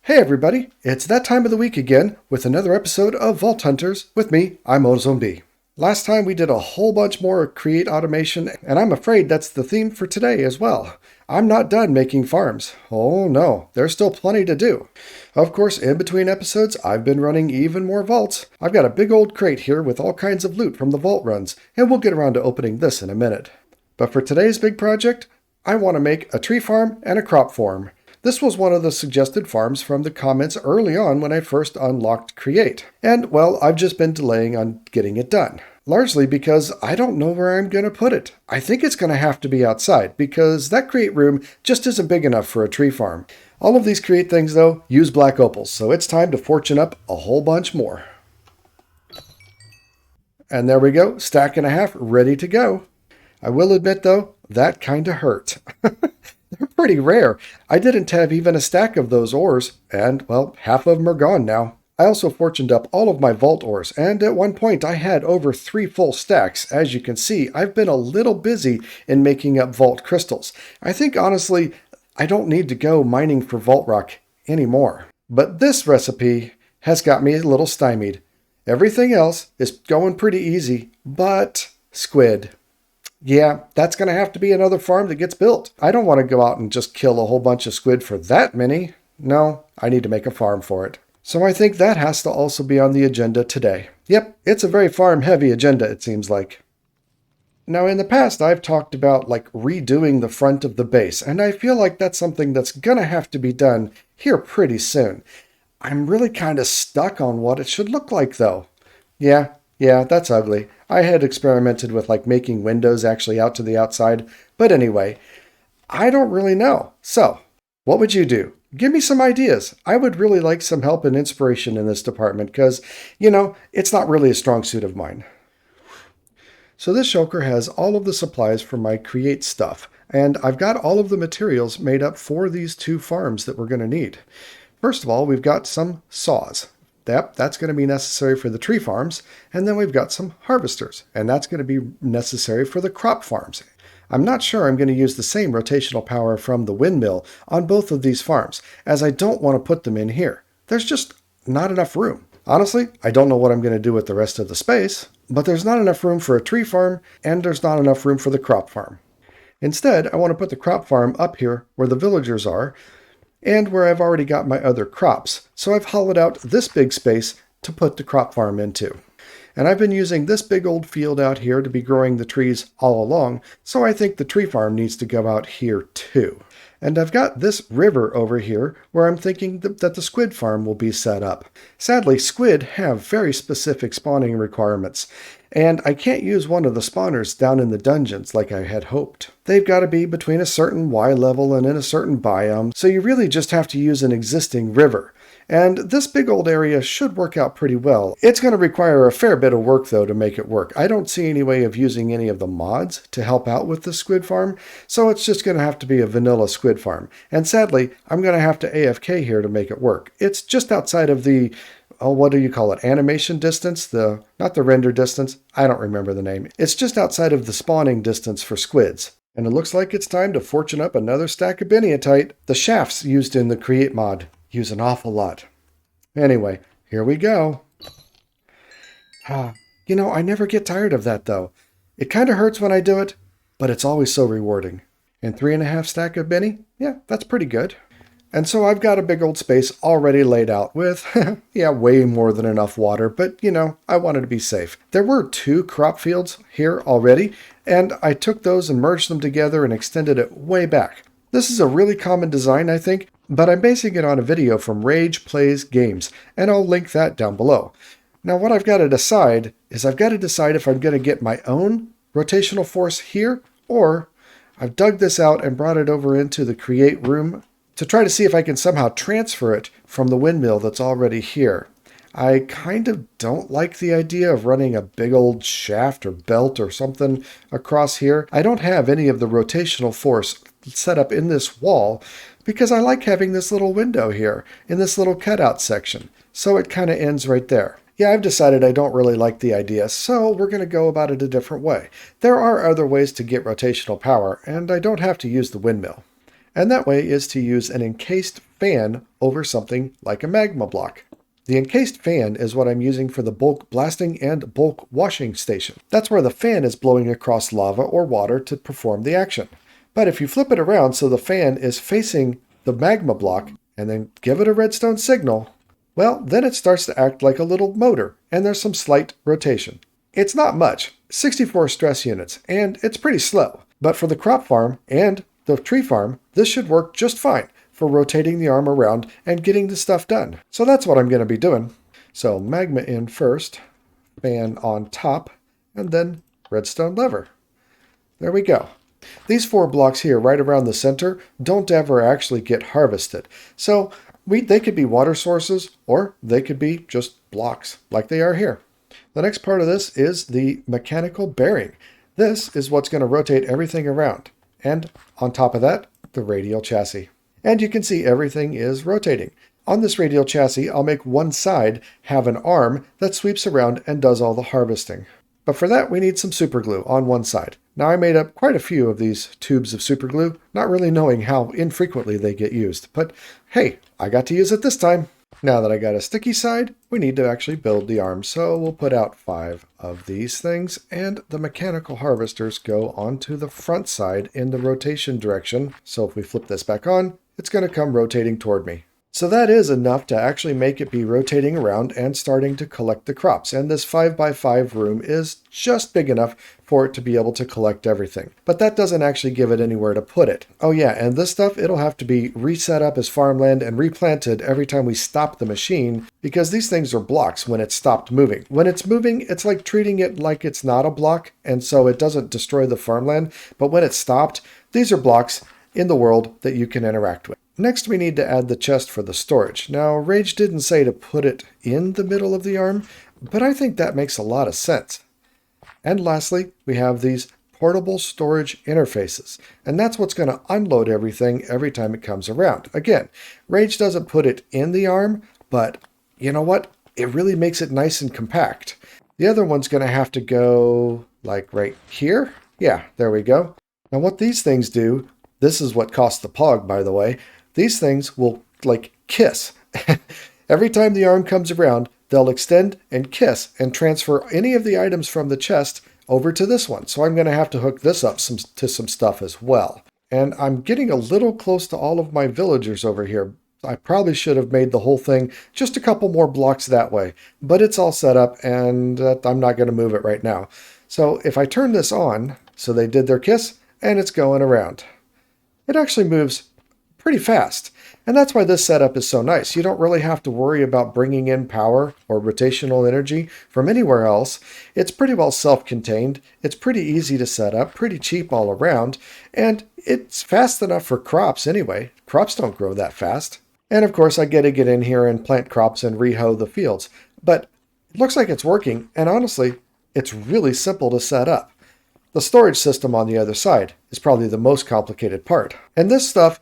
Hey everybody, it's that time of the week again with another episode of Vault Hunters with me, I'm OzoneB. Last time we did a whole bunch more create automation, and I'm afraid that's the theme for today as well. I'm not done making farms. Oh no, there's still plenty to do. Of course, in between episodes, I've been running even more vaults. I've got a big old crate here with all kinds of loot from the vault runs, and we'll get around to opening this in a minute. But for today's big project, I want to make a tree farm and a crop farm. This was one of the suggested farms from the comments early on when I first unlocked Create. And, well, I've just been delaying on getting it done. Largely because I don't know where I'm going to put it. I think it's going to have to be outside because that Create room just isn't big enough for a tree farm. All of these Create things, though, use black opals, so it's time to fortune up a whole bunch more. And there we go, stack and a half, ready to go. I will admit, though, that kind of hurt. They're pretty rare. I didn't have even a stack of those ores, and, well, half of them are gone now. I also fortuned up all of my vault ores, and at one point I had over 3 full stacks. As you can see, I've been a little busy in making up vault crystals. I think, honestly, I don't need to go mining for vault rock anymore. But this recipe has got me a little stymied. Everything else is going pretty easy, but squid. Yeah, that's going to have to be another farm that gets built. I don't want to go out and just kill a whole bunch of squid for that many. No, I need to make a farm for it. So I think that has to also be on the agenda today. Yep, it's a very farm-heavy agenda, it seems like. Now, in the past, I've talked about, redoing the front of the base, and I feel like that's something that's going to have to be done here pretty soon. I'm really kind of stuck on what it should look like, though. Yeah, that's ugly. I had experimented with making windows actually out to the outside, but anyway, I don't really know. So, what would you do? Give me some ideas. I would really like some help and inspiration in this department because, it's not really a strong suit of mine. So this shulker has all of the supplies for my create stuff, and I've got all of the materials made up for these 2 farms that we're going to need. First of all, we've got some saws. That's going to be necessary for the tree farms, and then we've got some harvesters, and that's going to be necessary for the crop farms. I'm not sure I'm going to use the same rotational power from the windmill on both of these farms, as I don't want to put them in here. There's just not enough room. Honestly, I don't know what I'm going to do with the rest of the space, but there's not enough room for a tree farm, and there's not enough room for the crop farm. Instead, I want to put the crop farm up here where the villagers are, and where I've already got my other crops, so I've hollowed out this big space to put the crop farm into. And I've been using this big old field out here to be growing the trees all along, so I think the tree farm needs to go out here too. And I've got this river over here where I'm thinking that the squid farm will be set up. Sadly, squid have very specific spawning requirements, and I can't use one of the spawners down in the dungeons like I had hoped. They've got to be between a certain Y level and in a certain biome, so you really just have to use an existing river. And this big old area should work out pretty well. It's going to require a fair bit of work, though, to make it work. I don't see any way of using any of the mods to help out with the squid farm, so it's just going to have to be a vanilla squid farm. And sadly, I'm going to have to AFK here to make it work. It's just outside of the, what do you call it, animation distance? Not the render distance. I don't remember the name. It's just outside of the spawning distance for squids. And it looks like it's time to fortune up another stack of biniatite. The shafts used in the Create mod use an awful lot. Anyway, here we go. I never get tired of that, though. It kind of hurts when I do it, but it's always so rewarding. And 3.5 stack of bini? Yeah, that's pretty good. And so I've got a big old space already laid out with, way more than enough water, but, I wanted to be safe. There were 2 crop fields here already, and I took those and merged them together and extended it way back. This is a really common design, I think, but I'm basing it on a video from Rage Plays Games, and I'll link that down below. Now what I've got to decide is if I'm going to get my own rotational force here, or I've dug this out and brought it over into the Create room to try to see if I can somehow transfer it from the windmill that's already here. I kind of don't like the idea of running a big old shaft or belt or something across here. I don't have any of the rotational force set up in this wall because I like having this little window here in this little cutout section. So it kind of ends right there. Yeah, I've decided I don't really like the idea, so we're going to go about it a different way. There are other ways to get rotational power, and I don't have to use the windmill. and that way is to use an encased fan over something like a magma block. The encased fan is what I'm using for the bulk blasting and bulk washing station. That's where the fan is blowing across lava or water to perform the action. But if you flip it around so the fan is facing the magma block and then give it a redstone signal, well, then it starts to act like a little motor, and there's some slight rotation. It's not much, 64 stress units, and it's pretty slow. But for the crop farm and the tree farm, this should work just fine for rotating the arm around and getting the stuff done. So that's what I'm going to be doing. So magma in first, fan on top, and then redstone lever. There we go. These 4 blocks here right around the center don't ever actually get harvested. So they could be water sources, or they could be just blocks like they are here. The next part of this is the mechanical bearing. This is what's going to rotate everything around. And on top of that, the radial chassis. And you can see everything is rotating. On this radial chassis, I'll make one side have an arm that sweeps around and does all the harvesting. But for that, we need some super glue on one side. Now, I made up quite a few of these tubes of super glue, not really knowing how infrequently they get used. But hey, I got to use it this time. Now that I got a sticky side, we need to actually build the arms. So we'll put out 5 of these things, and the mechanical harvesters go onto the front side in the rotation direction. So if we flip this back on, it's going to come rotating toward me. So that is enough to actually make it be rotating around and starting to collect the crops. And this 5x5 room is just big enough for it to be able to collect everything. But that doesn't actually give it anywhere to put it. Oh yeah, and this stuff, it'll have to be reset up as farmland and replanted every time we stop the machine, because these things are blocks when it's stopped moving. When it's moving, it's like treating it like it's not a block, and so it doesn't destroy the farmland. But when it's stopped, these are blocks in the world that you can interact with. Next, we need to add the chest for the storage. Now, Rage didn't say to put it in the middle of the arm, but I think that makes a lot of sense. And lastly, we have these portable storage interfaces, and that's what's going to unload everything every time it comes around. Again, Rage doesn't put it in the arm, but you know what? It really makes it nice and compact. The other one's going to have to go like right here. Yeah, there we go. Now what these things do, this is what costs the pog, by the way. These things will like kiss. Every time the arm comes around, they'll extend and kiss and transfer any of the items from the chest over to this one. So I'm going to have to hook this up to some stuff as well. And I'm getting a little close to all of my villagers over here. I probably should have made the whole thing just a couple more blocks that way. But it's all set up, and I'm not going to move it right now. So if I turn this on, so they did their kiss, and it's going around. It actually moves pretty fast. And that's why this setup is so nice. You don't really have to worry about bringing in power or rotational energy from anywhere else. It's pretty well self-contained. It's pretty easy to set up, pretty cheap all around, and it's fast enough for crops anyway. Crops don't grow that fast. And of course, I get to get in here and plant crops and re-hoe the fields. But it looks like it's working, and honestly, it's really simple to set up. The storage system on the other side is probably the most complicated part. And this stuff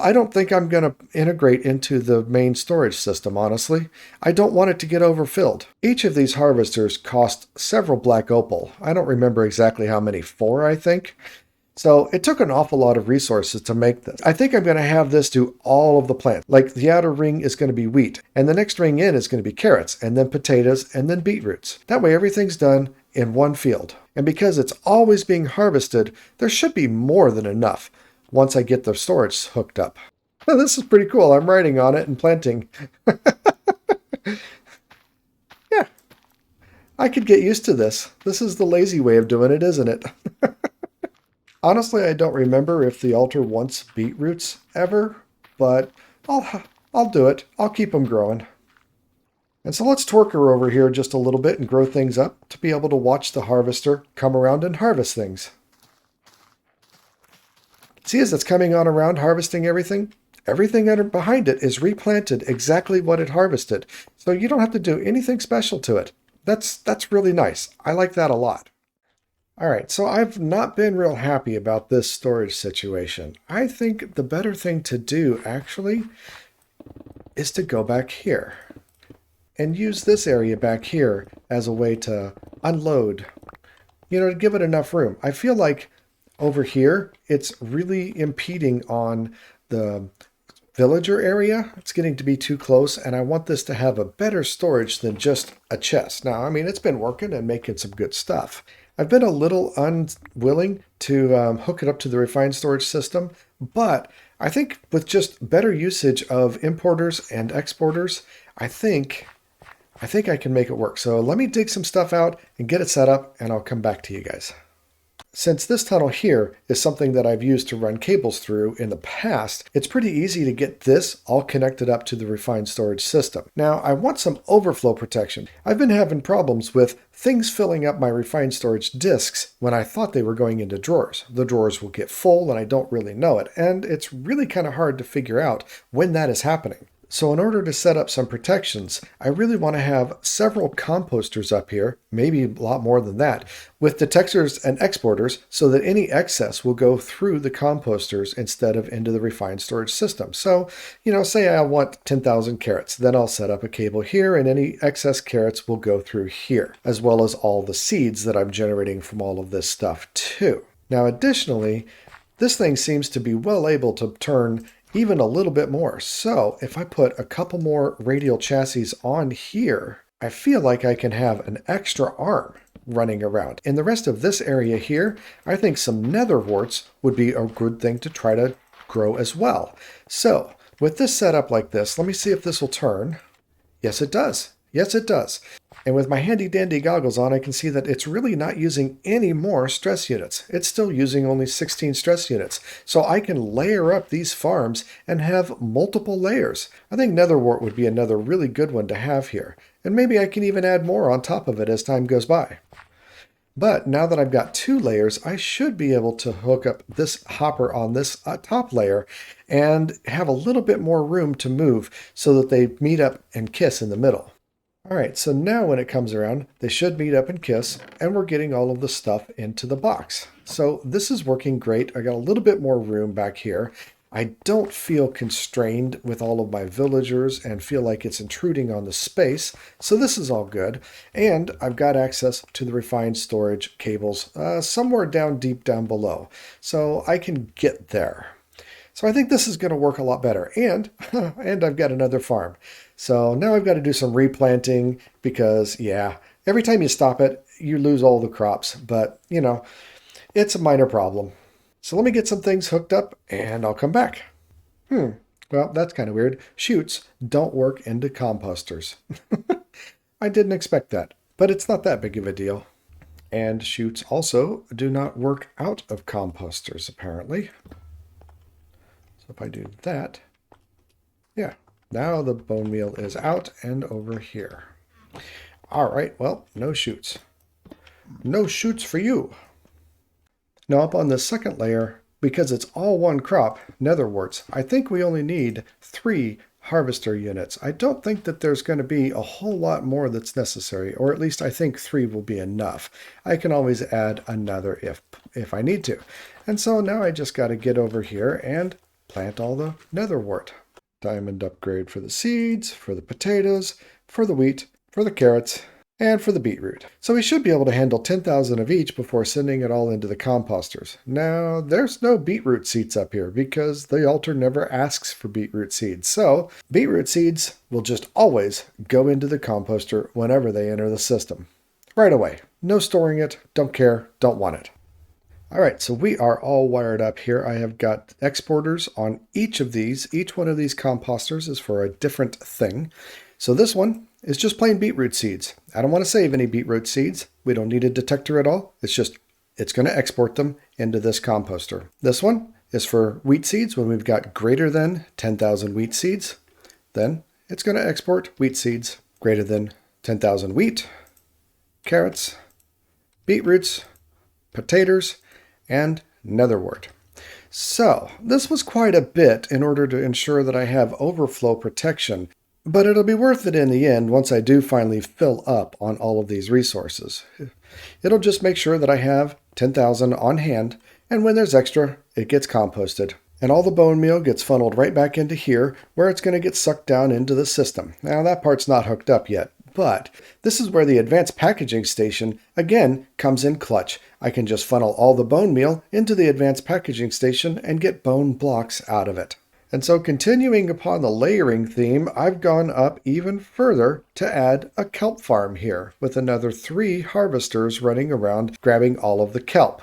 I don't think I'm going to integrate into the main storage system, honestly. I don't want it to get overfilled. Each of these harvesters cost several black opal. I don't remember exactly how many, 4 I think. So it took an awful lot of resources to make this. I think I'm going to have this do all of the plants. Like the outer ring is going to be wheat, and the next ring in is going to be carrots, and then potatoes, and then beetroots. That way everything's done in one field. And because it's always being harvested, there should be more than enough once I get the storage hooked up. Oh, this is pretty cool. I'm writing on it and planting. Yeah, I could get used to this. This is the lazy way of doing it, isn't it? Honestly, I don't remember if the altar wants beetroots ever, but I'll do it. I'll keep them growing. And so let's torque her over here just a little bit and grow things up to be able to watch the harvester come around and harvest things. See, as it's coming on around harvesting everything behind it is replanted exactly what it harvested. So you don't have to do anything special to it. That's really nice. I like that a lot. All right, so I've not been real happy about this storage situation. I think the better thing to do, actually, is to go back here and use this area back here as a way to unload, to give it enough room. I feel like over here, it's really impeding on the villager area. It's getting to be too close, and I want this to have a better storage than just a chest. Now, I mean, it's been working and making some good stuff. I've been a little unwilling to hook it up to the refined storage system, but I think with just better usage of importers and exporters, I think I can make it work. So let me dig some stuff out and get it set up, and I'll come back to you guys. Since this tunnel here is something that I've used to run cables through in the past, it's pretty easy to get this all connected up to the refined storage system. Now, I want some overflow protection. I've been having problems with things filling up my refined storage disks when I thought they were going into drawers. The drawers will get full and I don't really know it, and it's really kind of hard to figure out when that is happening. So in order to set up some protections, I really want to have several composters up here, maybe a lot more than that, with detectors and exporters so that any excess will go through the composters instead of into the refined storage system. So, say I want 10,000 carrots, then I'll set up a cable here and any excess carrots will go through here, as well as all the seeds that I'm generating from all of this stuff too. Now additionally, this thing seems to be well able to turn even a little bit more. So if I put a couple more radial chassis on here, I feel like I can have an extra arm running around. In the rest of this area here, I think some nether warts would be a good thing to try to grow as well. So with this setup like this, let me see if this will turn. Yes, it does. Yes, it does. And with my handy dandy goggles on, I can see that it's really not using any more stress units. It's still using only 16 stress units. So I can layer up these farms and have multiple layers. I think netherwort would be another really good one to have here. And maybe I can even add more on top of it as time goes by. But now that I've got 2 layers, I should be able to hook up this hopper on this top layer and have a little bit more room to move so that they meet up and kiss in the middle. All right, so now when it comes around, they should meet up and kiss, and we're getting all of the stuff into the box. So this is working great. I got a little bit more room back here. I don't feel constrained with all of my villagers and feel like it's intruding on the space, so this is all good. And I've got access to the refined storage cables somewhere deep down below, so I can get there. So I think this is going to work a lot better. And I've got another farm. So now I've got to do some replanting because, yeah, every time you stop it, you lose all the crops. But, it's a minor problem. So let me get some things hooked up and I'll come back. Well, that's kind of weird. Chutes don't work into composters. I didn't expect that, but it's not that big of a deal. And chutes also do not work out of composters, apparently. So if I do that, yeah, now the bone meal is out and over here. All right, well, no chutes. No chutes for you. Now up on the second layer, because it's all one crop, netherworts, I think we only need 3 harvester units. I don't think that there's going to be a whole lot more that's necessary, or at least I think 3 will be enough. I can always add another if I need to. And so now I just got to get over here and plant all the netherwort. Diamond upgrade for the seeds, for the potatoes, for the wheat, for the carrots, and for the beetroot. So we should be able to handle 10,000 of each before sending it all into the composters. Now, there's no beetroot seeds up here because the altar never asks for beetroot seeds. So beetroot seeds will just always go into the composter whenever they enter the system. Right away. No storing it, don't care, don't want it. All right, so we are all wired up here. I have got exporters on each of these. Each one of these composters is for a different thing. So this one is just plain beetroot seeds. I don't want to save any beetroot seeds. We don't need a detector at all. It's going to export them into this composter. This one is for wheat seeds when we've got greater than 10,000 wheat seeds. Then it's going to export wheat seeds greater than 10,000 wheat, carrots, beetroots, potatoes, and netherwort. So this was quite a bit in order to ensure that I have overflow protection, but it'll be worth it in the end once I do finally fill up on all of these resources. It'll just make sure that I have 10,000 on hand, and when there's extra, it gets composted. And all the bone meal gets funneled right back into here, where it's going to get sucked down into the system. Now that part's not hooked up yet, But this is where the advanced packaging station, again, comes in clutch. I can just funnel all the bone meal into the advanced packaging station and get bone blocks out of it. And so continuing upon the layering theme, I've gone up even further to add a kelp farm here with another 3 harvesters running around grabbing all of the kelp.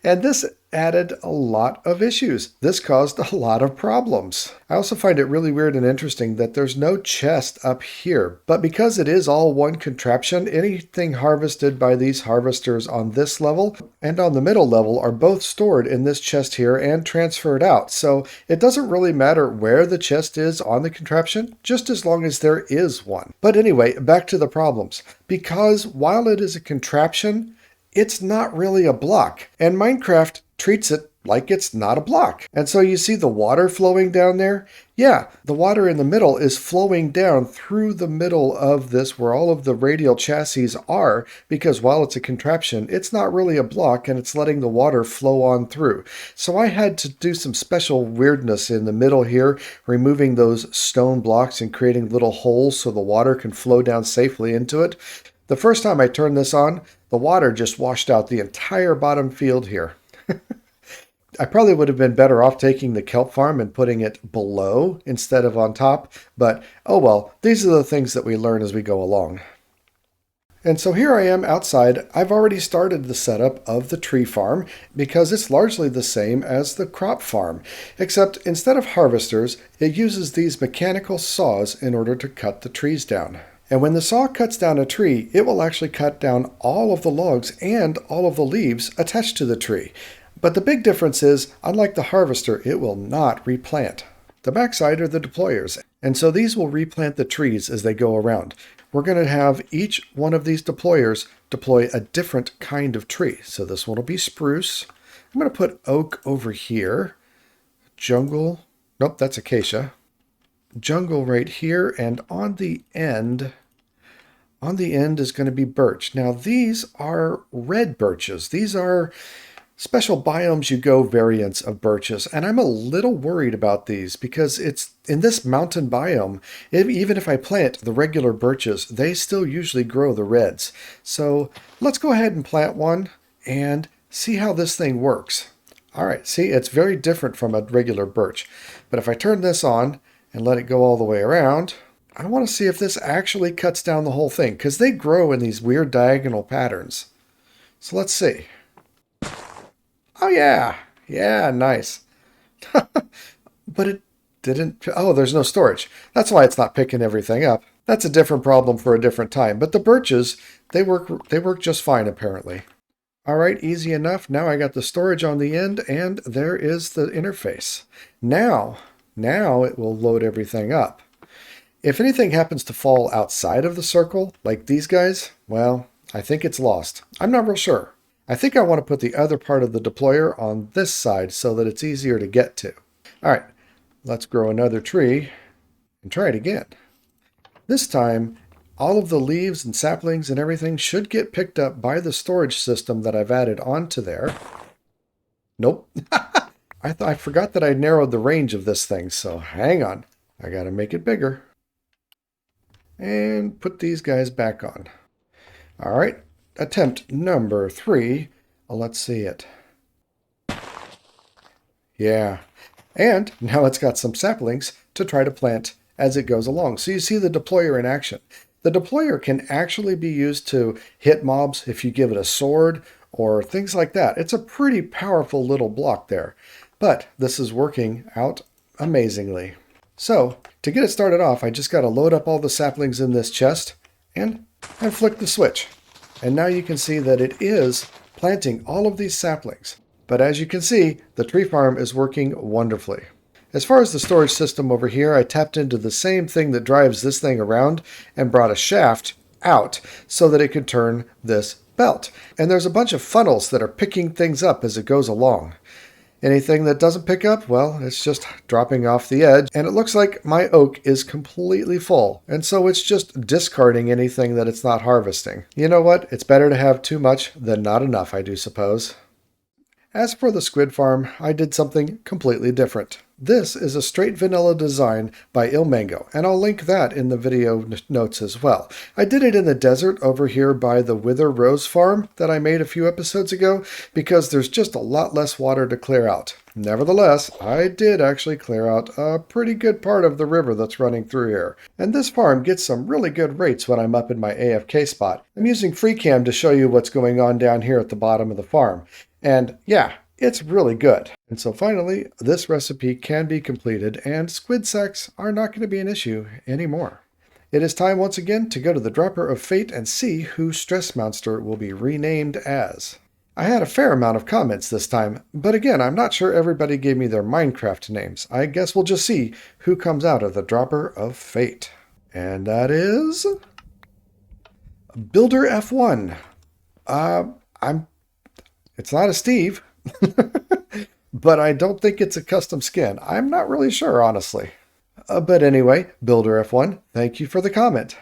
And this added a lot of issues. This caused a lot of problems. I also find it really weird and interesting that there's no chest up here, but because it is all one contraption, anything harvested by these harvesters on this level and on the middle level are both stored in this chest here and transferred out. So it doesn't really matter where the chest is on the contraption, just as long as there is one. But anyway, back to the problems. Because while it is a contraption, it's not really a block, and Minecraft treats it like it's not a block. And so you see the water flowing down there? Yeah, the water in the middle is flowing down through the middle of this where all of the radial chassis are, because while it's a contraption, it's not really a block and it's letting the water flow on through. So I had to do some special weirdness in the middle here, removing those stone blocks and creating little holes so the water can flow down safely into it. The first time I turned this on, the water just washed out the entire bottom field here. I probably would have been better off taking the kelp farm and putting it below instead of on top, but oh well, these are the things that we learn as we go along. And so here I am outside. I've already started the setup of the tree farm because it's largely the same as the crop farm, except instead of harvesters, it uses these mechanical saws in order to cut the trees down. And when the saw cuts down a tree, it will actually cut down all of the logs and all of the leaves attached to the tree. But the big difference is, unlike the harvester, it will not replant. The backside are the deployers, and so these will replant the trees as they go around. We're going to have each one of these deployers deploy a different kind of tree. So this one will be spruce. I'm going to put oak over here. Jungle. Nope, that's acacia. Jungle right here, and on the end is going to be birch. Now these are red birches. These are special biomes you go variants of birches, and I'm a little worried about these because it's in this mountain biome, even if I plant the regular birches, they still usually grow the reds. So let's go ahead and plant one and see how this thing works. All right, see, it's very different from a regular birch. But if I turn this on and let it go all the way around, I want to see if this actually cuts down the whole thing, because they grow in these weird diagonal patterns. So let's see. Oh yeah, nice. But it didn't, oh, there's no storage. That's why it's not picking everything up. That's a different problem for a different time. But the birches, they work just fine apparently. All right, easy enough. Now I got the storage on the end, and there is the interface. Now it will load everything up. If anything happens to fall outside of the circle, like these guys, well, I think it's lost. I'm not real sure. I think I want to put the other part of the deployer on this side so that it's easier to get to. All right, let's grow another tree and try it again. This time, all of the leaves and saplings and everything should get picked up by the storage system that I've added onto there. Nope. I forgot that I narrowed the range of this thing, so hang on. I got to make it bigger. And put these guys back on. All right, attempt number 3. Let's see it. Yeah, and now it's got some saplings to try to plant as it goes along. So you see the deployer in action. The deployer can actually be used to hit mobs if you give it a sword or things like that. It's a pretty powerful little block there, but this is working out amazingly. So to get it started off, I just got to load up all the saplings in this chest and flick the switch. And now you can see that it is planting all of these saplings. But as you can see, the tree farm is working wonderfully. As far as the storage system over here, I tapped into the same thing that drives this thing around and brought a shaft out so that it could turn this belt. And there's a bunch of funnels that are picking things up as it goes along. Anything that doesn't pick up, well, it's just dropping off the edge. And it looks like my oak is completely full. And so it's just discarding anything that it's not harvesting. You know what? It's better to have too much than not enough, I do suppose. As for the squid farm, I did something completely different. This is a straight vanilla design by Ilmango, and I'll link that in the video notes as well. I did it in the desert over here by the Wither Rose Farm that I made a few episodes ago because there's just a lot less water to clear out. Nevertheless, I did actually clear out a pretty good part of the river that's running through here. And this farm gets some really good rates when I'm up in my AFK spot. I'm using FreeCam to show you what's going on down here at the bottom of the farm. And yeah, it's really good. And so finally, this recipe can be completed and squid sacks are not going to be an issue anymore. It is time once again to go to the Dropper of Fate and see who Stress Monster will be renamed as. I had a fair amount of comments this time, but again, I'm not sure everybody gave me their Minecraft names. I guess we'll just see who comes out of the Dropper of Fate. And that is... Builder F1. It's not a Steve, but I don't think it's a custom skin. I'm not really sure, honestly. But anyway, Builder F1, thank you for the comment.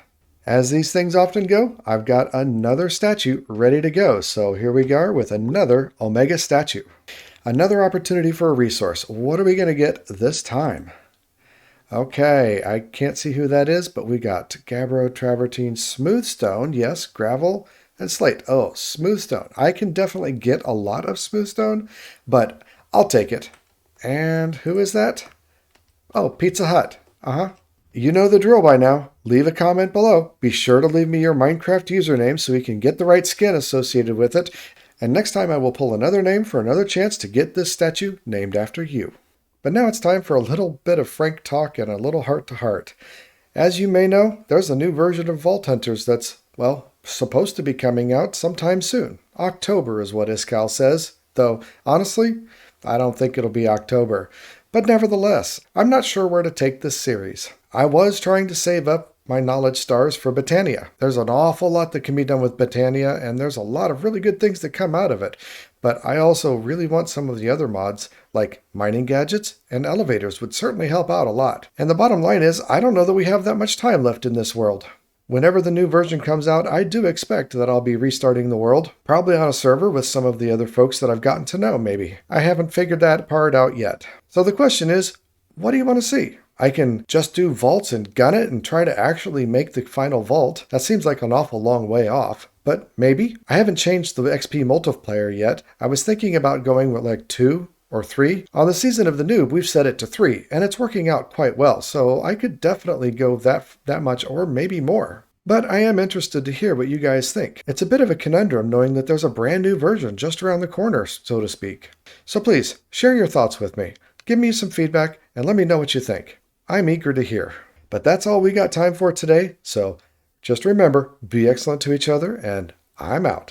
As these things often go, I've got another statue ready to go. So here we go with another Omega statue. Another opportunity for a resource. What are we going to get this time? Okay, I can't see who that is, but we got Gabbro, Travertine, Smoothstone, yes, Gravel, and Slate. Oh, Smoothstone. I can definitely get a lot of Smoothstone, but I'll take it. And who is that? Oh, Pizza Hut. You know the drill by now. Leave a comment below. Be sure to leave me your Minecraft username so we can get the right skin associated with it. And next time I will pull another name for another chance to get this statue named after you. But now it's time for a little bit of frank talk and a little heart-to-heart. As you may know, there's a new version of Vault Hunters that's, well, supposed to be coming out sometime soon. October is what Iskal says. Though, honestly, I don't think it'll be October. But nevertheless, I'm not sure where to take this series. I was trying to save up my knowledge stars for Botania. There's an awful lot that can be done with Botania, and there's a lot of really good things that come out of it. But I also really want some of the other mods, like mining gadgets and elevators would certainly help out a lot. And the bottom line is, I don't know that we have that much time left in this world. Whenever the new version comes out, I do expect that I'll be restarting the world, probably on a server with some of the other folks that I've gotten to know, maybe. I haven't figured that part out yet. So the question is, what do you want to see? I can just do vaults and gun it and try to actually make the final vault. That seems like an awful long way off, but maybe. I haven't changed the XP multiplier yet. I was thinking about going with like 2 or 3. On the Season of the Noob, we've set it to 3, and it's working out quite well, so I could definitely go that much or maybe more. But I am interested to hear what you guys think. It's a bit of a conundrum knowing that there's a brand new version just around the corner, so to speak. So please, share your thoughts with me. Give me some feedback and let me know what you think. I'm eager to hear. But that's all we got time for today, so just remember, be excellent to each other, and I'm out.